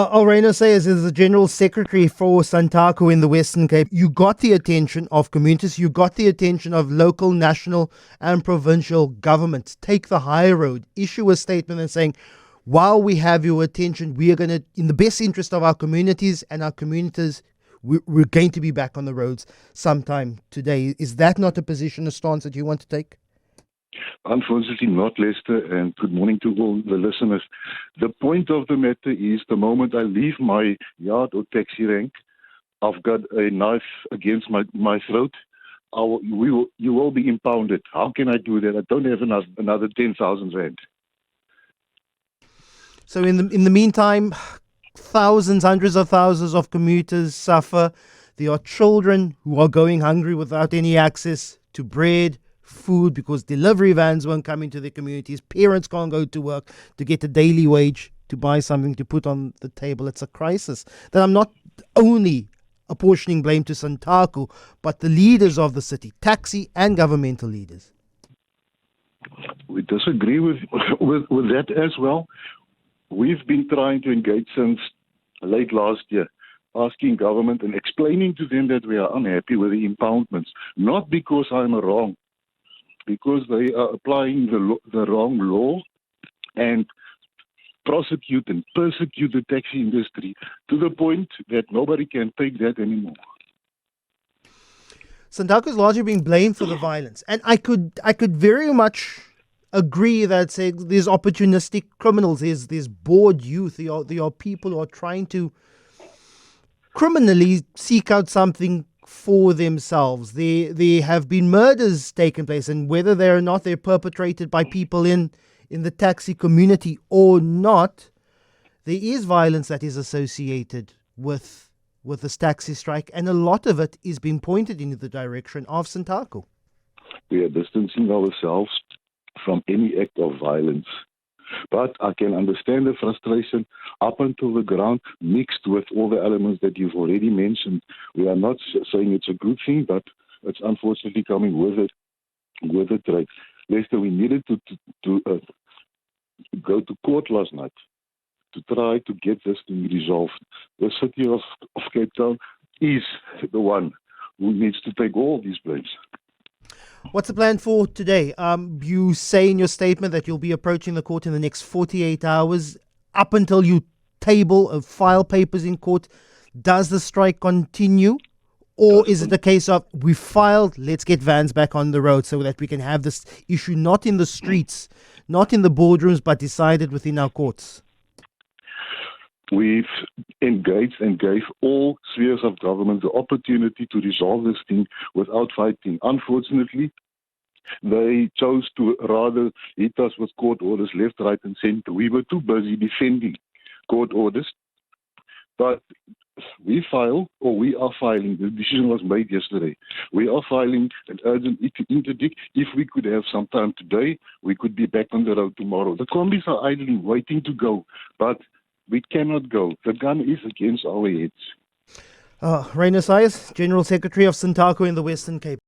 Ryno Saaiers is the General Secretary for Santaco in the Western Cape. You got the attention of communities, you got the attention of local, national, and provincial governments. Take the high road, issue a statement and saying, while we have your attention, we are going to, in the best interest of our communities and our communities, we're going to be back on the roads sometime today. Is that not a position, a stance that you want to take? Unfortunately not, Lester, and good morning to all the listeners. The point of the matter is the moment I leave my yard or taxi rank, I've got a knife against my throat. You will be impounded. How can I do that? I don't have another 10,000 rand. So in the meantime, thousands, hundreds of thousands of commuters suffer. There are children who are going hungry without any access to bread, food, because delivery vans won't come into their communities. Parents can't go to work to get a daily wage to buy something to put on the table. It's a crisis that I'm not only apportioning blame to Santaco, but the leaders of the city, taxi and governmental leaders. We disagree with that as well. We've been trying to engage since late last year, asking government and explaining to them that we are unhappy with the impoundments, not because I'm wrong, because they are applying the wrong law and prosecute and persecute the taxi industry to the point that nobody can take that anymore. Santaco is largely being blamed for the violence, and I could very much agree that say there's opportunistic criminals, there's bored youth, there are people who are trying to criminally seek out something for themselves. There have been murders taken place, and whether they're perpetrated by people in the taxi community or not, there is violence that is associated with this taxi strike, and a lot of it is being pointed in the direction of Santaco. We are distancing ourselves from any act of violence. But I can understand the frustration up until the ground, mixed with all the elements that you've already mentioned. We are not saying it's a good thing, but it's unfortunately coming with it, right? Lester, we needed to go to court last night to try to get this thing resolved. The city of Cape Town is the one who needs to take all these blames. What's the plan for today? You say in your statement that you'll be approaching the court in the next 48 hours. Up until you file papers in court, does the strike continue? Or is it a case of we filed, let's get vans back on the road so that we can have this issue not in the streets, not in the boardrooms, but decided within our courts? We've engaged and gave all spheres of government the opportunity to resolve this thing without fighting. Unfortunately, they chose to rather hit us with court orders left, right, and center. We were too busy defending court orders. But we are filing, the decision was made yesterday, we are filing an urgent interdict. If we could have some time today, we could be back on the road tomorrow. The combis are idling, waiting to go, but we cannot go. The gun is against our heads. Ryno Saaiers, General Secretary of Santaco in the Western Cape.